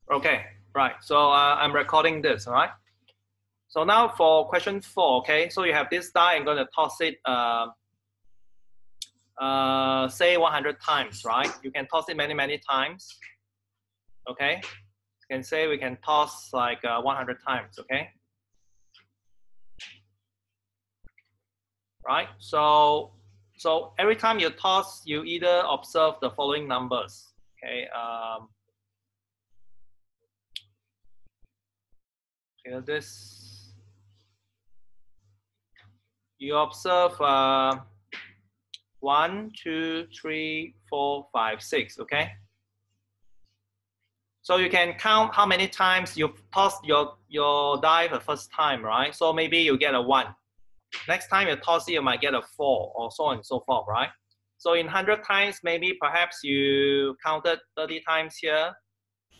Okay, right. So I'm recording this, all right? So now for question 4, okay? So you have this die, I'm going to toss it, say 100 times, right? You can toss it many, many times, okay? You can say we can toss like 100 times, okay? Right? So every time you toss, you either observe the following numbers, okay? Here this, you observe 1, 2, 3, 4, 5, 6, okay? So you can count how many times you toss your die the first time, right? So maybe you get a 1. Next time you toss it, you might get a 4, or so on and so forth, right? So in 100 times, maybe perhaps you counted 30 times here,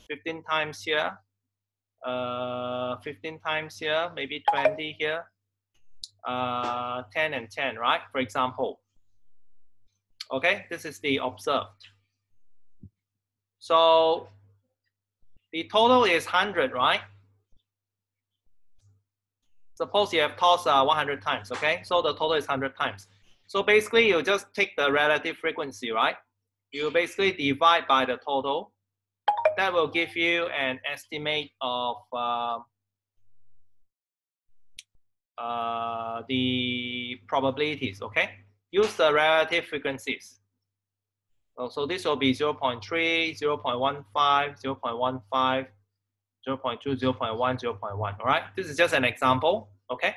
15 times here, 15 times here, maybe 20 here, 10 and 10, right? For example. Okay, this is the observed. So the total is 100, right? Suppose you have tossed 100 times, okay? So the total is 100 times. So basically, you just take the relative frequency, right? You basically divide by the total. That will give you an estimate of the probabilities, okay? Use the relative frequencies. So this will be 0.3, 0.15, 0.15, 0.2, 0.1, 0.1, all right? This is just an example, okay?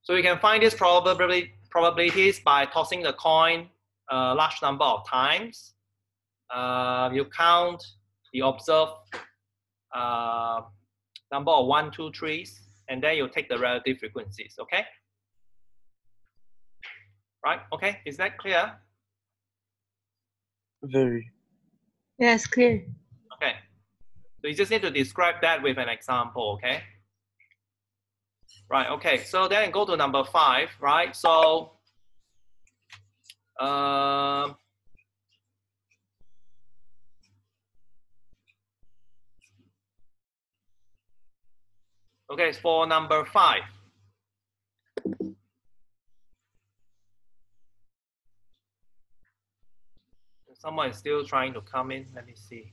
So you can find these probabilities by tossing the coin a large number of times. You count the observed number of 1, 2, 3s, and then you take the relative frequencies, okay? Right, okay, is that clear? Very. Yes, clear. Okay, so you just need to describe that with an example, okay? Right, okay, so then go to number 5, right? So, okay, for number 5. Someone is still trying to come in, let me see.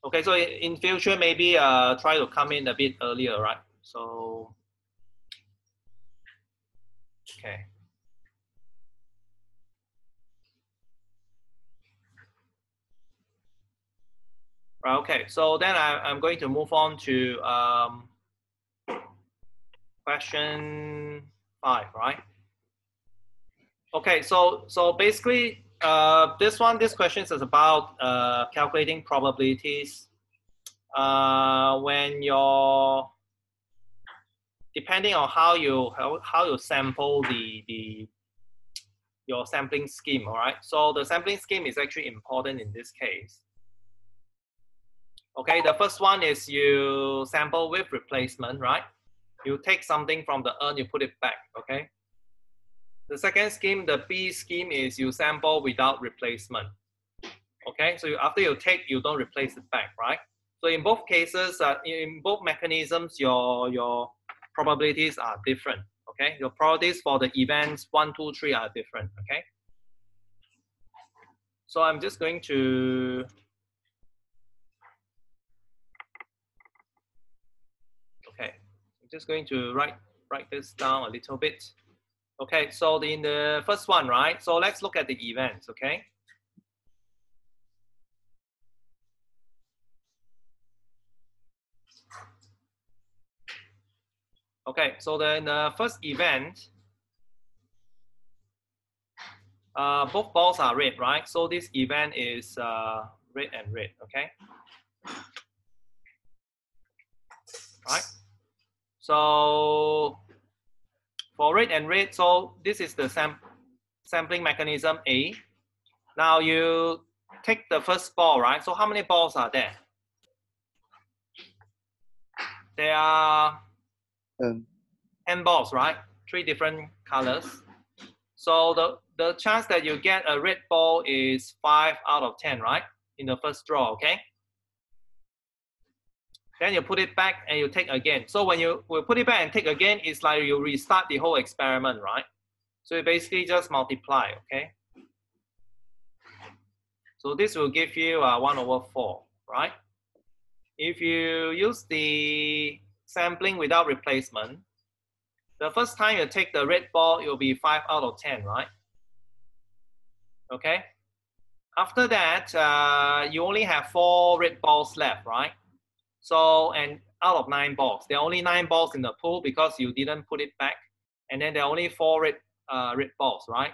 Okay, so in future, maybe try to come in a bit earlier, right? So, okay. Right, okay, so then I'm going to move on to question 5, right? Okay, so basically, this question is about calculating probabilities when you're, depending on how you sample your sampling scheme, all right? So the sampling scheme is actually important in this case. Okay, the first one is you sample with replacement, right? You take something from the urn, you put it back, okay? The second scheme, the B scheme, is you sample without replacement. Okay, so after you take, you don't replace it back, right? So in both cases, in both mechanisms, your probabilities are different. Okay, your probabilities for the events 1, 2, 3 are different. Okay, so I'm just going to I'm just going to write this down a little bit. Okay, so in the first one, right? So let's look at the events. Okay. Okay, so then the first event, both balls are red, right? So this event is red and red, okay? Right? So for red and red, so this is the sampling mechanism A. Now you take the first ball, right? So how many balls are there? There are 10 balls, right? 3 different colors. So the chance that you get a red ball is 5 out of 10, right? In the first draw, okay? Then you put it back and you take again. So when you will put it back and take again, it's like you restart the whole experiment, right? So you basically just multiply, okay? So this will give you 1/4, right? If you use the sampling without replacement, the first time you take the red ball, it will be 5 out of 10, right? Okay. After that, you only have 4 red balls left, right? So, and out of 9 balls, there are only 9 balls in the pool because you didn't put it back. And then there are only 4 red balls, right?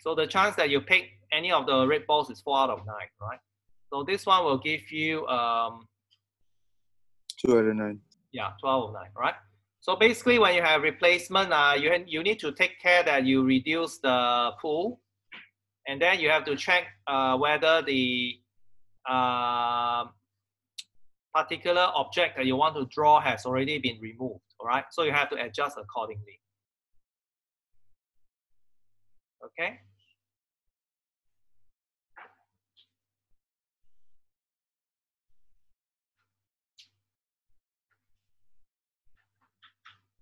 So the chance that you pick any of the red balls is 4 out of 9, right? So this one will give you 2 out of 9. Yeah, 12 of 9, right? So basically, when you have replacement, you need to take care that you reduce the pool, and then you have to check whether the particular object that you want to draw has already been removed, all right? So you have to adjust accordingly. Okay?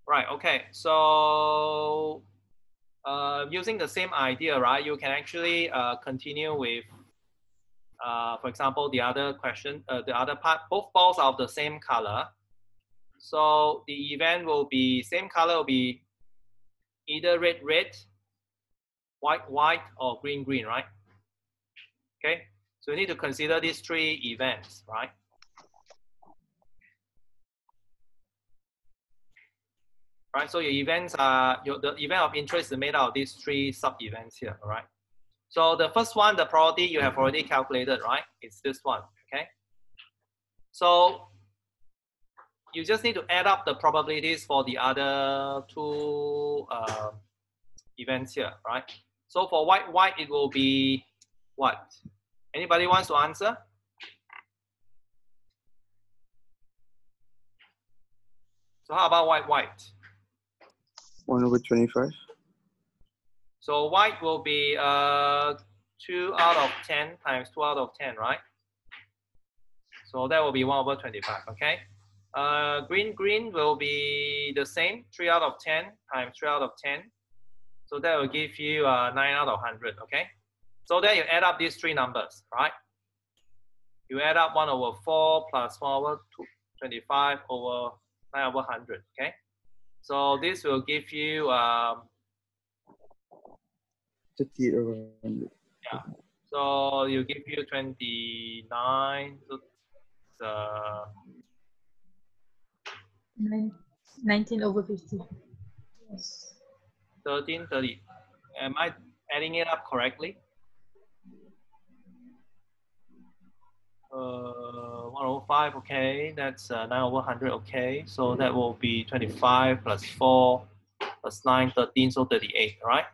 Right, okay, so using the same idea, right, you can actually continue with, for example, the other question, the other part, both balls are of the same color. So the event will be, same color will be either red, red, white, white, or green, green, right? Okay, so you need to consider these 3 events, right? Right, so your events are, the event of interest is made out of these 3 sub-events here, all right? So the first one, the probability you have already calculated, right? It's this one, okay? So you just need to add up the probabilities for the other 2 events here, right? So for white, white, it will be what? Anybody wants to answer? So how about white, white? 1 over 25. So white will be 2 out of 10 times 2 out of 10, right? So that will be 1 over 25, okay? Green, green will be the same, 3 out of 10 times 3 out of 10. So that will give you 9 out of 100, okay? So then you add up these 3 numbers, right? You add up 1/4 plus 1 over 25 over 9 over 100, okay? So this will give you 38 over 100. yeah. So you give you 29. So it's 19 over 50. Yes. 13, 30. Am I adding it up correctly? 105, okay. That's 9 over 100, okay. So that will be 25 plus 4 plus 9, 13, so 38, all right?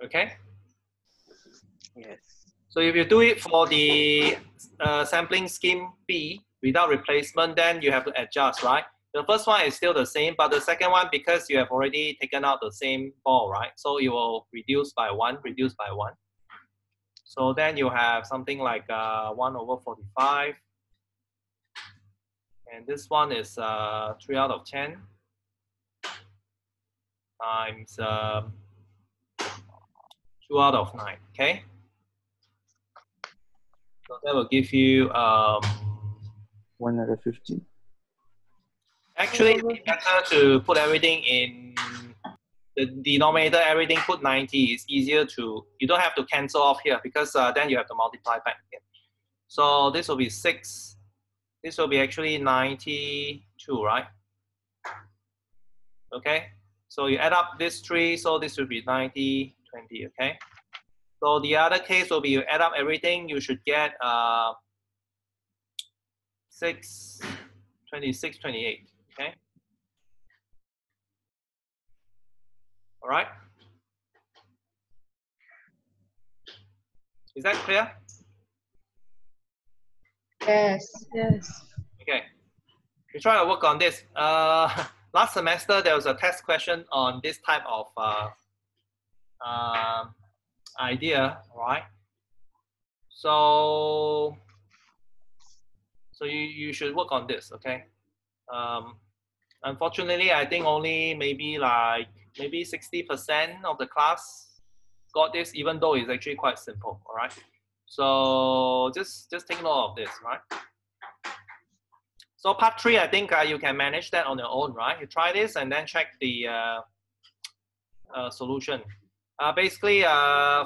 Okay? Yes. So if you do it for the sampling scheme B without replacement, then you have to adjust, right? The first one is still the same, but the second one, because you have already taken out the same ball, right? So it will reduce by 1, reduce by 1. So then you have something like 1 over 45. And this one is 3 out of 10 times 2 out of 9, okay? So that will give you 1 out of 15. actually it'd be better to put everything in the denominator, everything put 90. It's easier to, you don't have to cancel off here because then you have to multiply back again. So this will be 6. This will be actually 92, right? Okay. So you add up these 3, so this will be 90, 20, okay? So the other case will be you add up everything, you should get 6, 26, 28, okay? All right? Is that clear? Yes. Yes. Okay. We try to work on this. last semester there was a test question on this type of idea, right? So you should work on this, okay? Unfortunately, I think only maybe 60% of the class got this, even though it's actually quite simple, all right? So just take note of this, right? So part 3, I think you can manage that on your own, right? You try this and then check the solution. Basically,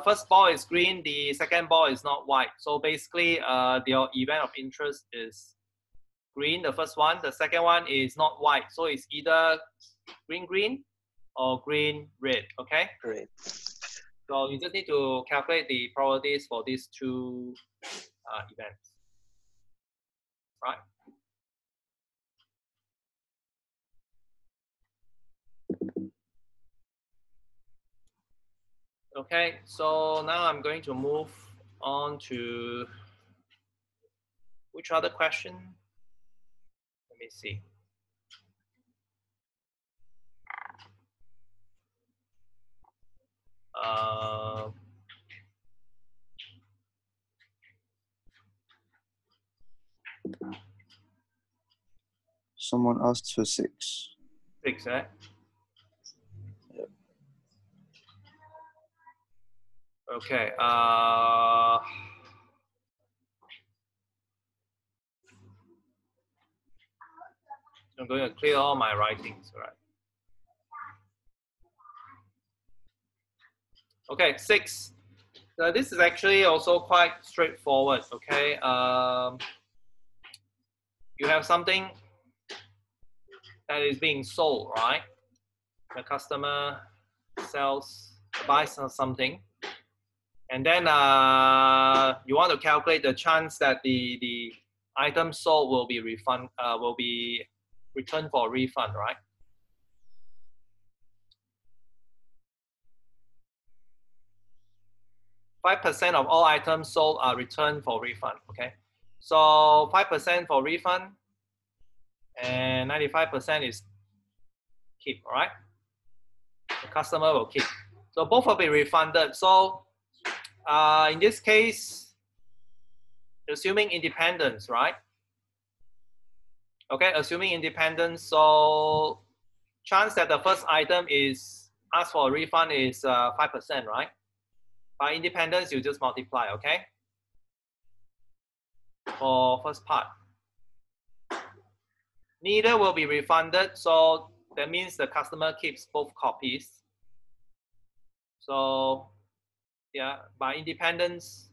first ball is green, the second ball is not white. So basically, your event of interest is green, the first one. The second one is not white. So it's either green or green red, okay? Great. So you just need to calculate the probabilities for these two events, right? Okay, so now I'm going to move on to which other question? Let me see. Someone asked for 6. 6, right? Yep. Okay. I'm going to clear all my writings, right? Okay, 6. This is actually also quite straightforward, okay? You have something that is being sold, right? The customer buys something, and then you want to calculate the chance that the item sold will be returned for refund, right? %5 of all items sold are returned for refund, okay? So 5% for refund and 95% is keep, all right? The customer will keep. So both will be refunded. So in this case, assuming independence, right? Okay, assuming independence, so chance that the first item is asked for a refund is 5%, right? By independence, you just multiply, okay? For first part. Neither will be refunded, so that means the customer keeps both copies. So yeah, by independence,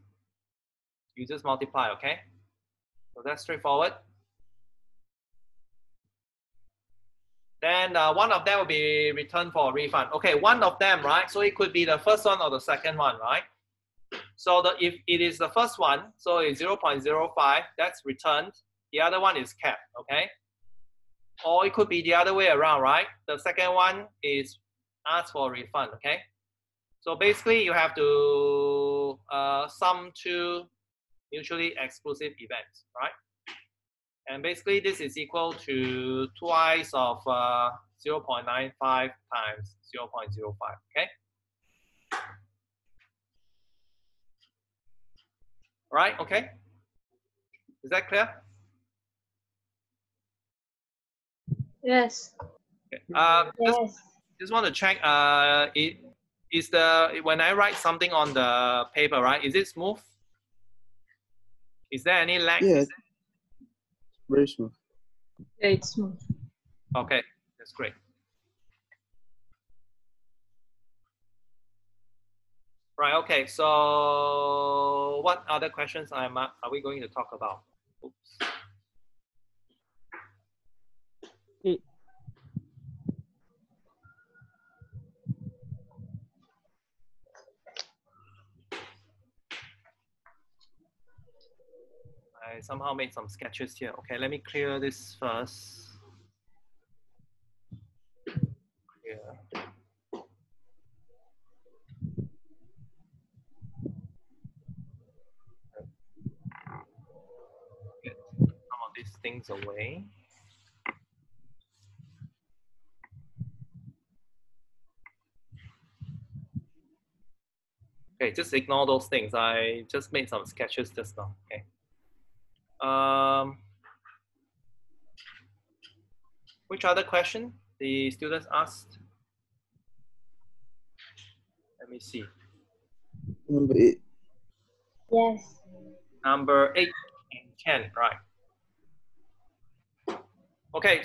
you just multiply, okay? So that's straightforward. Then one of them will be returned for a refund. Okay, one of them, right? So it could be the first one or the second one, right? So if it is the first one, so it's 0.05, that's returned. The other one is kept, okay? Or it could be the other way around, right? The second one is asked for a refund, okay? So basically you have to sum two mutually exclusive events, right? And basically this is equal to twice of 0.95 times 0.05, okay? Right, okay? Is that clear? Yes. Okay. Yes. Just want to check, when I write something on the paper, right, is it smooth? Is there any lag? Yeah, very smooth. Yeah, it's smooth. Okay, that's great. Right, okay, so what other questions are we going to talk about? Oops. I somehow made some sketches here. Okay, let me clear this first. Clear. Get some of these things away. Okay, just ignore those things. I just made some sketches just now. Okay. Which other question the students asked? Let me see. Number 8. Yes. Number 8 and 10, right? Okay,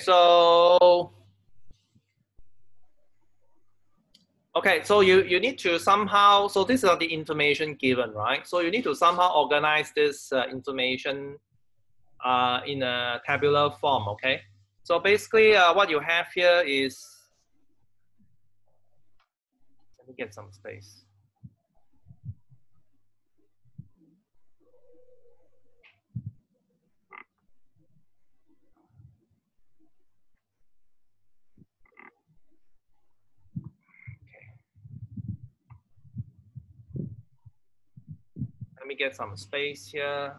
so you need to somehow, so these are the information given, right? So you need to somehow organize this information in a tabular form, okay? So basically what you have here is, let me get some space. Let me get some space here.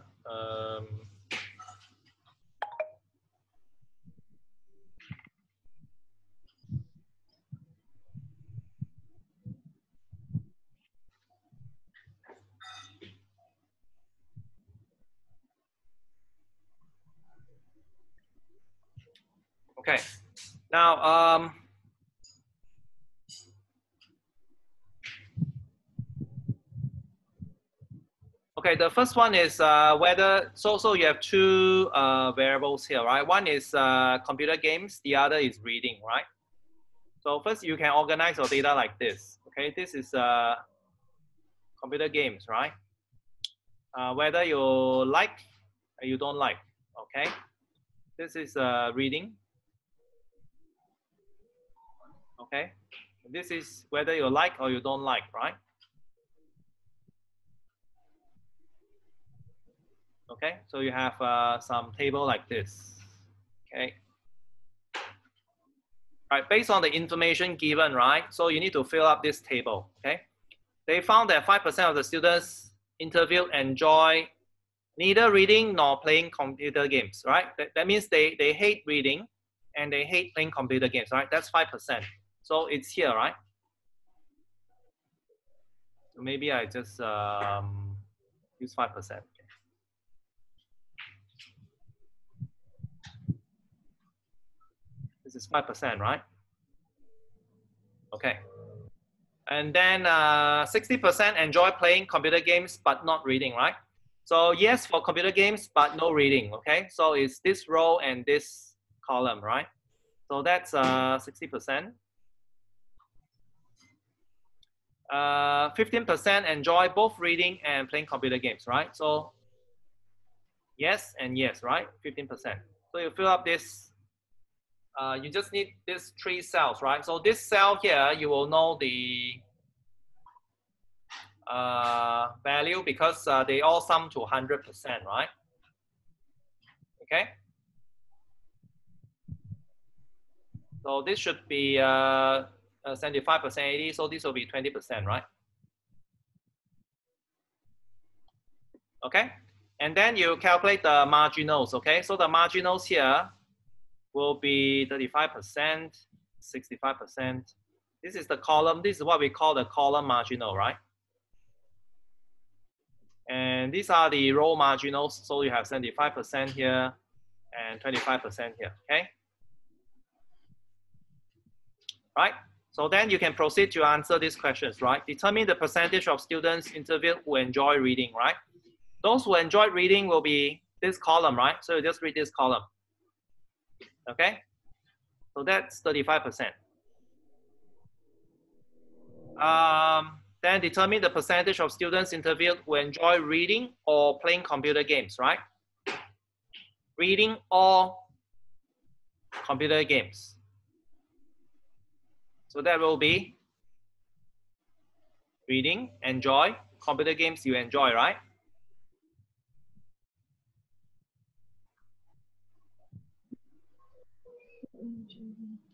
Okay, now okay, the first one is whether, so you have two variables here, right? One is computer games, the other is reading, right? So first you can organize your data like this, okay? This is computer games, right? Whether you like or you don't like, okay? This is reading, okay? This is whether you like or you don't like, right? Okay, so you have some table like this, okay? Right, based on the information given, right? So you need to fill up this table, okay? They found that 5% of the students interviewed enjoy neither reading nor playing computer games, right? That means they hate reading and they hate playing computer games, right? That's 5%. So it's here, right? So maybe I just use 5%. This is 5%, right? Okay. And then 60% enjoy playing computer games but not reading, right? So yes for computer games but no reading, okay? So it's this row and this column, right? So that's 60%. 15% enjoy both reading and playing computer games, right? So yes and yes, right? 15%. So you fill up this. You just need these 3 cells, right? So this cell here, you will know the value because they all sum to 100%, right? Okay. So this should be 75%, 80. So this will be 20%, right? Okay. And then you calculate the marginals. Okay. So the marginals here will be 35%, 65%. This is the column. This is what we call the column marginal, right? And these are the row marginals. So you have 75% here and 25% here. Okay. Right. So then you can proceed to answer these questions, right? Determine the percentage of students interviewed who enjoy reading, right? Those who enjoy reading will be this column, right? So you just read this column. Okay. So that's 35%. Then determine the percentage of students interviewed who enjoy reading or playing computer games, right? Reading or computer games. So that will be reading, enjoy, computer games you enjoy, right?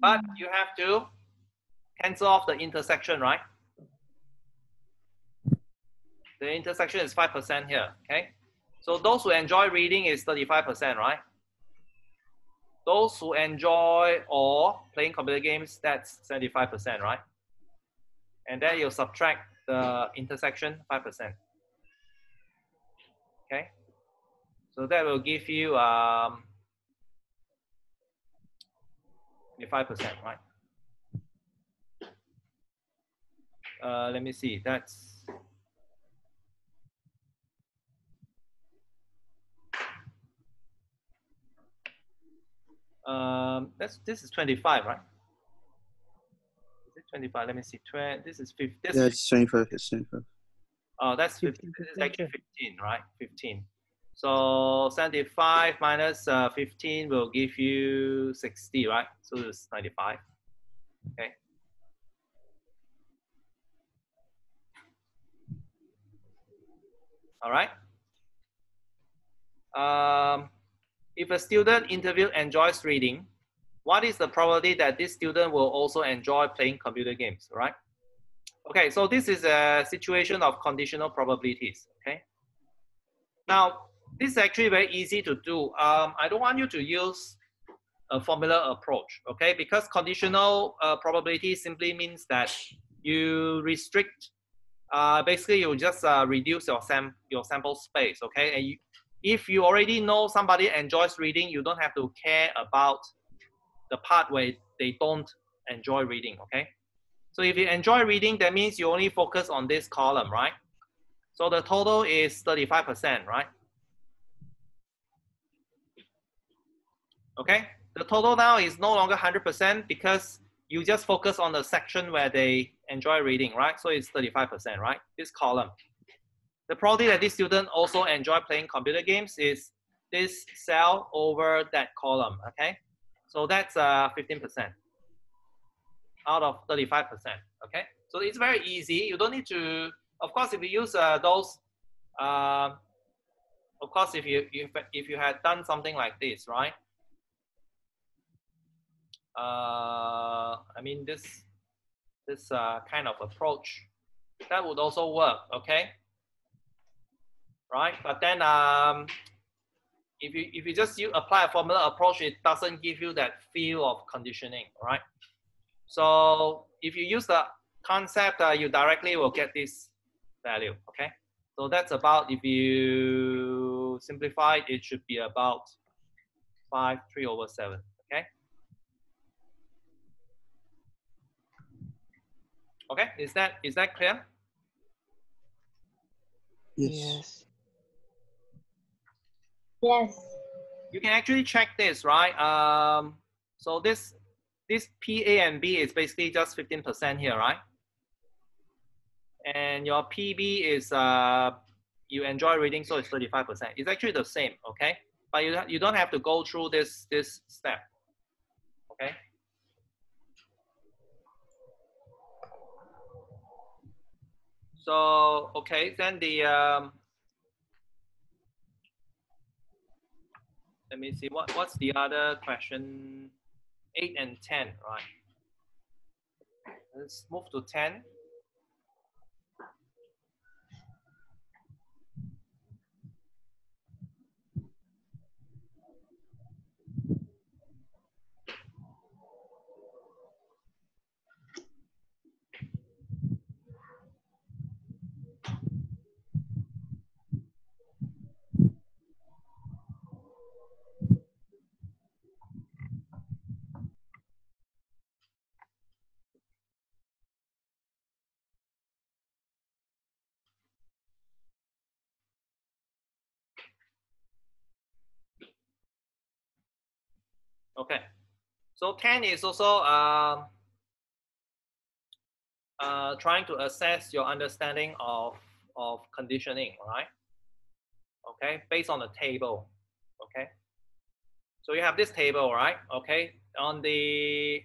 But you have to cancel off the intersection, right? The intersection is 5% here, okay? So those who enjoy reading is 35%, right? Those who enjoy or playing computer games, that's 75%, right? And then you subtract the intersection 5%. Okay, so that will give you 5%, right? Let me see. This is 25, right? Is it 25? Let me see. This is 50. Yeah, it's 25. It's 25. Oh, that's 15. This is actually 15, right? 15. So 75 minus 15 will give you 60, right? So it's 95. Okay. All right. If a student interviewed enjoys reading, what is the probability that this student will also enjoy playing computer games, right? Okay, so this is a situation of conditional probabilities, okay? Now, this is actually very easy to do. I don't want you to use a formula approach, okay? Because conditional probability simply means that you restrict, basically you just reduce your sample space, okay? And if you already know somebody enjoys reading, you don't have to care about the part where they don't enjoy reading, okay? So if you enjoy reading, that means you only focus on this column, right? So the total is 35%, right? Okay, the total now is no longer 100% because you just focus on the section where they enjoy reading, right? So it's 35%, right? This column. The probability that this student also enjoy playing computer games is this cell over that column, okay? So that's 15% out of 35%, okay? So it's very easy. You don't need to, of course, if you use those, of course, if you had done something like this, right? I mean, this kind of approach, that would also work, okay? Right, but then if you just apply a formula approach, it doesn't give you that feel of conditioning, right? So if you use the concept, you directly will get this value, okay? So that's about, if you simplify, it should be about 3/7, okay? Okay, is that clear? Yes. Yes. You can actually check this, right? So this P, A, and B is basically just 15% here, right? And your PB is you enjoy reading, so it's 35%. It's actually the same, okay? But you don't have to go through this step, okay? So okay, then the let me see what's the other question. 8 and 10, right? Let's move to 10. Okay, so 10 is also trying to assess your understanding of conditioning, right? Okay, based on the table. Okay, so you have this table, right? Okay, on the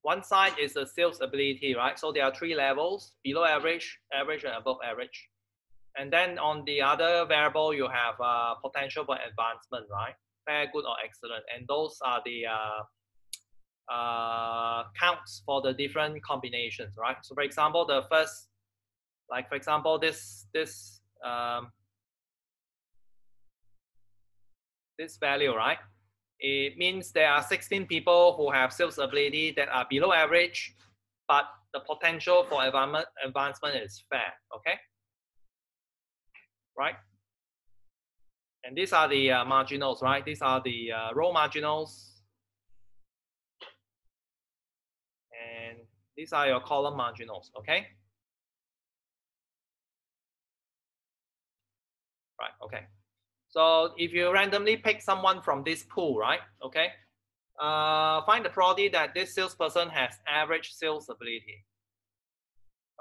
one side is the sales ability, right? So there are 3 levels: below average, average, and above average. And then on the other variable, you have potential for advancement, right? Fair, good, or excellent. And those are the counts for the different combinations, right? So for example, the first, like for example, this value, right? It means there are 16 people who have sales ability that are below average, but the potential for advancement is fair, okay? Right? And these are the marginals, right? These are the row marginals. And these are your column marginals, okay? Right, okay. So if you randomly pick someone from this pool, right, okay, find the probability that this salesperson has average sales ability.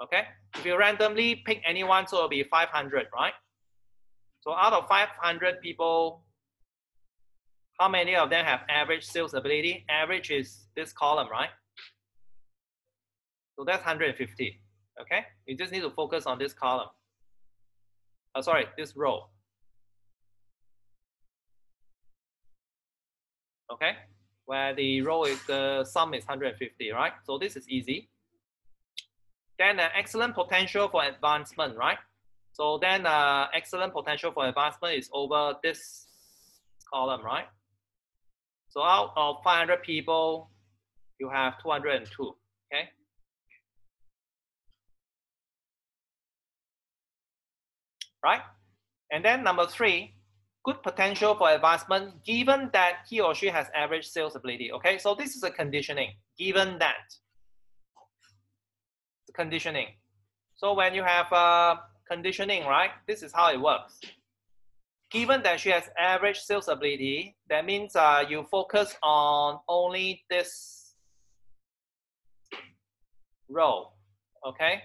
Okay, if you randomly pick anyone, so it'll be 500, right? So out of 500 people, how many of them have average sales ability? Average is this column, right? So that's 150, okay? You just need to focus on this column. Sorry, this row. Okay, where the row is, the sum is 150, right? So this is easy. Then excellent potential for advancement, right? So then excellent potential for advancement is over this column, right? So out of 500 people, you have 202, okay? Right? And then number 3, good potential for advancement given that he or she has average sales ability, okay? So this is a conditioning, given that. The conditioning. So when you have conditioning, right, this is how it works. Given that she has average sales ability, that means you focus on only this row, okay?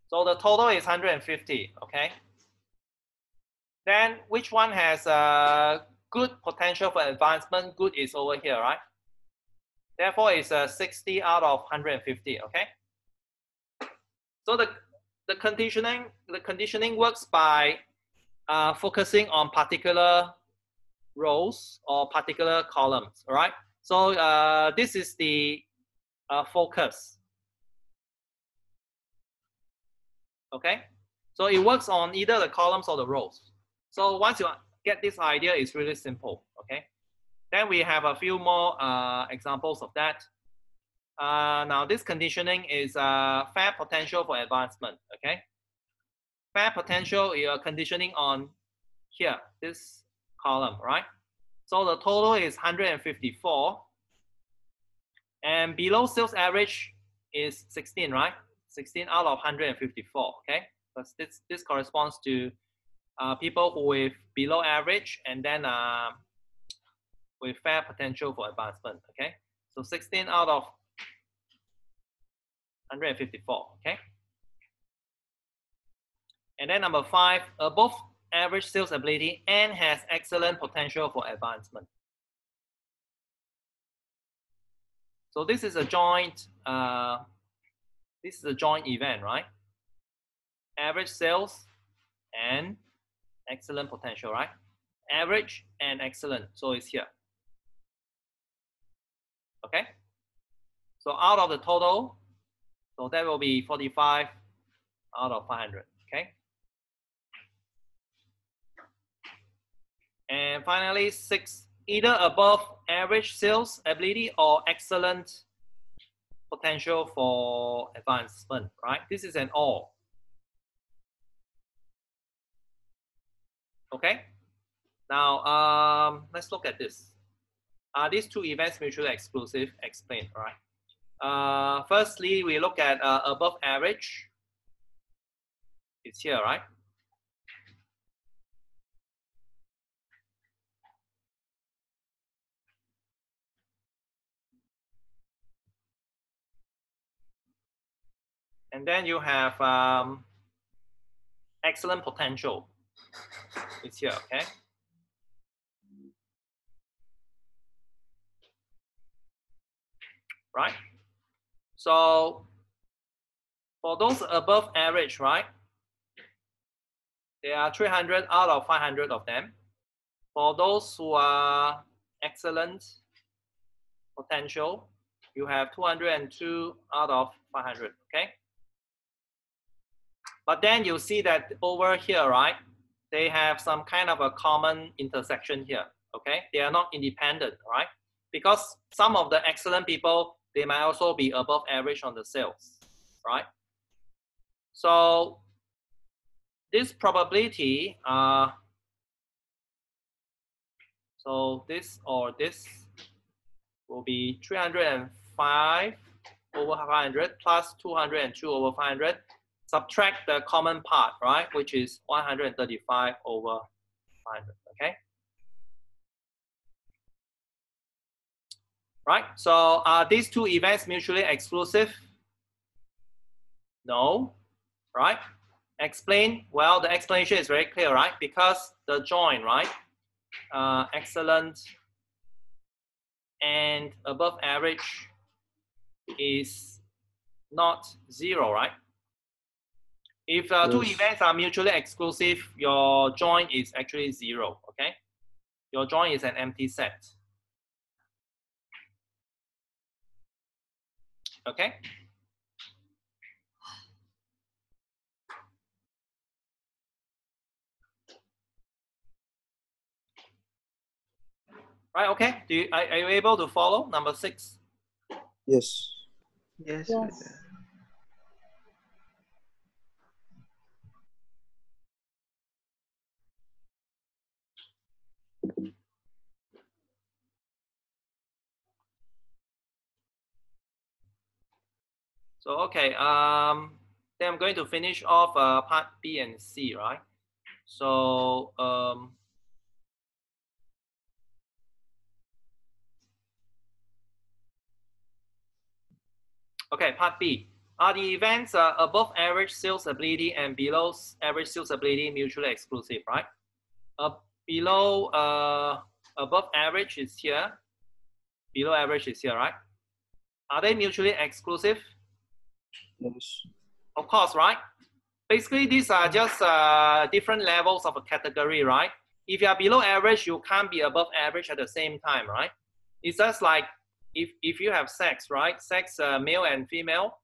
So the total is 150, okay? Then which one has good potential for advancement? Good is over here, right? Therefore, it's 60 out of 150, okay? So the conditioning works by focusing on particular rows or particular columns, all right? So this is the focus, okay? So it works on either the columns or the rows. So once you get this idea, it's really simple, okay? Then we have a few more examples of that. Now this conditioning is fair potential for advancement, okay? Fair potential, you are conditioning on here, this column, right? So the total is 154. And below sales average is 16, right? 16 out of 154, okay? Because this corresponds to people who with below average and then with fair potential for advancement, okay? So 16 out of 154, okay? And then number 5, above average sales ability and has excellent potential for advancement. So this is a joint event, right? Average sales and excellent potential, right? Average and excellent, so it's here. Okay? So out of the total, so that will be 45 out of 500, okay? And finally, 6, either above average sales ability or excellent potential for advancement, right? This is an or. Okay? Now, let's look at this. Are these two events mutually exclusive? Explain, right? Firstly, we look at above average. It's here, right? And then you have excellent potential. It's here, okay? Right? So for those above average, right? There are 300 out of 500 of them. For those who are excellent potential, you have 202 out of 500, okay? But then you see that over here, right? They have some kind of a common intersection here, okay? They are not independent, right? because some of the excellent people, they might also be above average on the sales, right? So this probability, so this or this will be 305 over 500 plus 202 over 500. Subtract the common part, right, which is 135 over 500, okay? Right, so are these two events mutually exclusive? No, right? Explain, well, the explanation is very clear, right? Because the joint, right, excellent and above average is not 0, right? If two events are mutually exclusive, your joint is actually 0, okay? Your joint is an empty set. Okay? Right, okay. Are you able to follow number 6? Yes. Yes. Yes. So, okay, then I'm going to finish off part B and C, right? So, okay, part B. Are the events above average sales ability and below average sales ability mutually exclusive, right? Below, above average is here. Below average is here, right? Are they mutually exclusive? Yes. Of course, right? Basically, these are just different levels of a category, right? If you are below average, you can't be above average at the same time, right? It's just like if you have sex, right? Sex, male and female.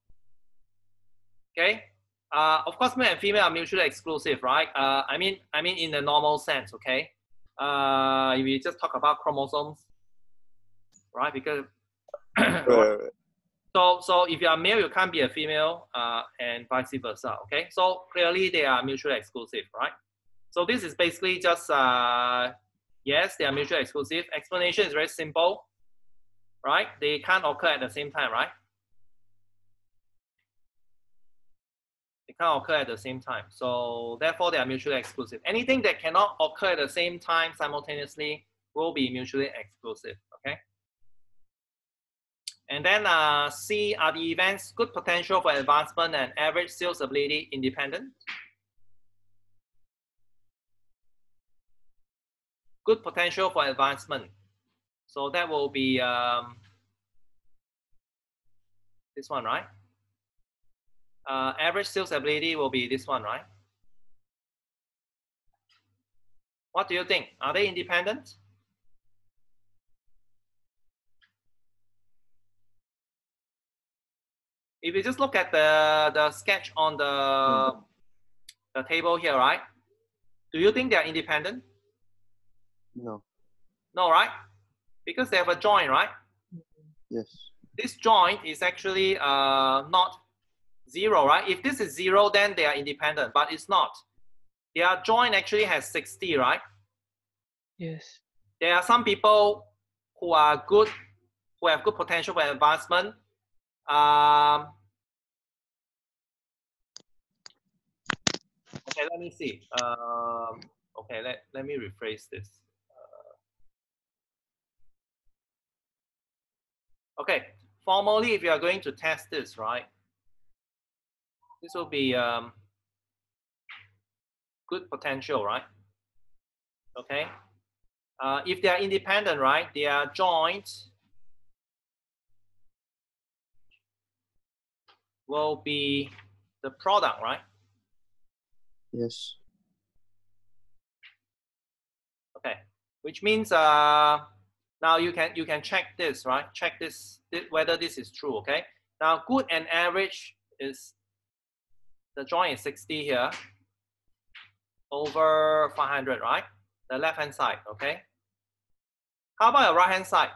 Okay. Of course, male and female are mutually exclusive, right? I mean in the normal sense, okay? If we just talk about chromosomes, right? Because So if you are male, you can't be a female, and vice versa. Okay, so clearly they are mutually exclusive, right? So this is basically just yes, they are mutually exclusive. Explanation is very simple, right? They can't occur at the same time, right? They can't occur at the same time. So therefore, they are mutually exclusive. Anything that cannot occur at the same time simultaneously will be mutually exclusive. Okay. And then C, are the events good potential for advancement and average sales ability independent? Good potential for advancement. So that will be this one, right? Average sales ability will be this one, right? What do you think? Are they independent? If you just look at the sketch on the table here, right? Do you think they are independent? No. No, right? Because they have a joint, right? Yes. This joint is actually not 0, right? If this is 0, then they are independent, but it's not. Their joint actually has 60, right? Yes. There are some people who are good, who have good potential for advancement. Okay, let me see. Okay, let me rephrase this. Okay, formally, if you are going to test this, right, this will be good potential, right? Okay. If they are independent, right, their joint will be the product, right? Yes. Okay, which means now you can check this, right? Check this whether this is true. Okay. Now good and average is the joint is 60 here over 500, right? The left hand side. Okay. How about your right hand side?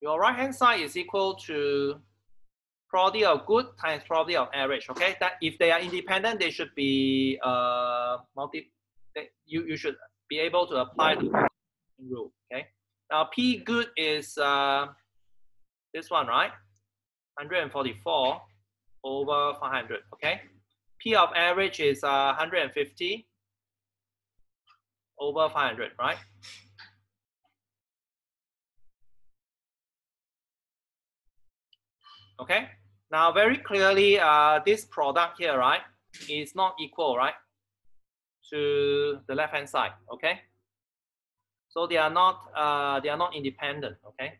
your right hand side is equal to probability of good times probability of average. Okay, that if they are independent, they should be you should be able to apply the rule. Okay, now P good is this one, right? 144 over 500. Okay, P of average is 150 over 500, right? Okay, now very clearly this product here, right, is not equal, right, to the left hand side. Okay, so they are not independent. Okay,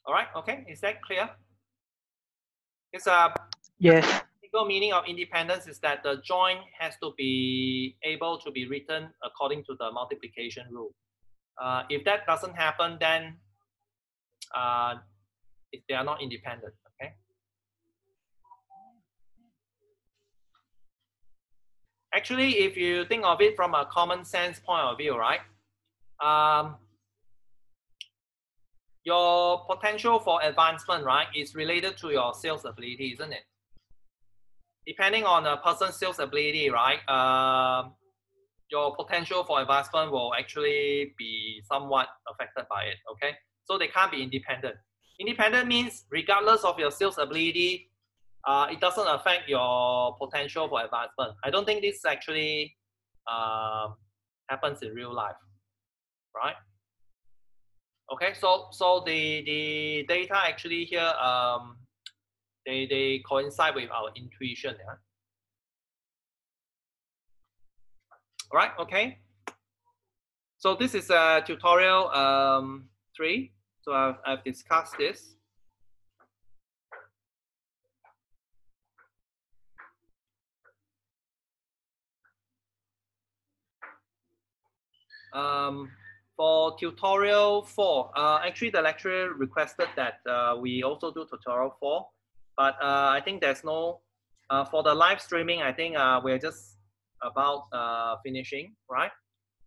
all right. Okay, is that clear? It's Yes. technical meaning of independence is that the joint has to be able to be written according to the multiplication rule. If that doesn't happen, then they are not independent. Okay. Actually, if you think of it from a common sense point of view, right? Your potential for advancement, right, is related to your sales ability, isn't it? Depending on a person's sales ability, right, your potential for advancement will actually be somewhat affected by it. Okay, so they can't be independent. Independent means regardless of your sales ability, it doesn't affect your potential for advancement. I don't think this actually happens in real life, right? Okay, so the data actually here they coincide with our intuition. Yeah. All right. Okay. So this is tutorial 3. So I've discussed this. For tutorial 4, actually the lecturer requested that we also do tutorial 4, but I think there's no, for the live streaming, I think we're just about finishing, right?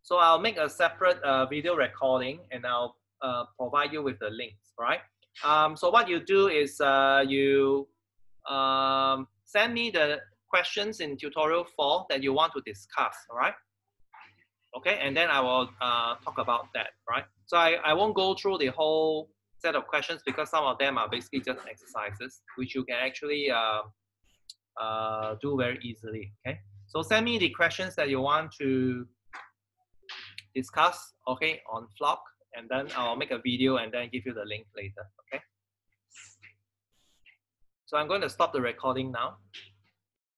So I'll make a separate video recording and I'll provide you with the links, right? So what you do is you send me the questions in tutorial 4 that you want to discuss, all right? Okay, and then I will talk about that, right? So I won't go through the whole set of questions because some of them are basically just exercises, which you can actually do very easily, okay? So send me the questions that you want to discuss, okay, on Flock, and then I'll make a video and then give you the link later, okay? So I'm going to stop the recording now.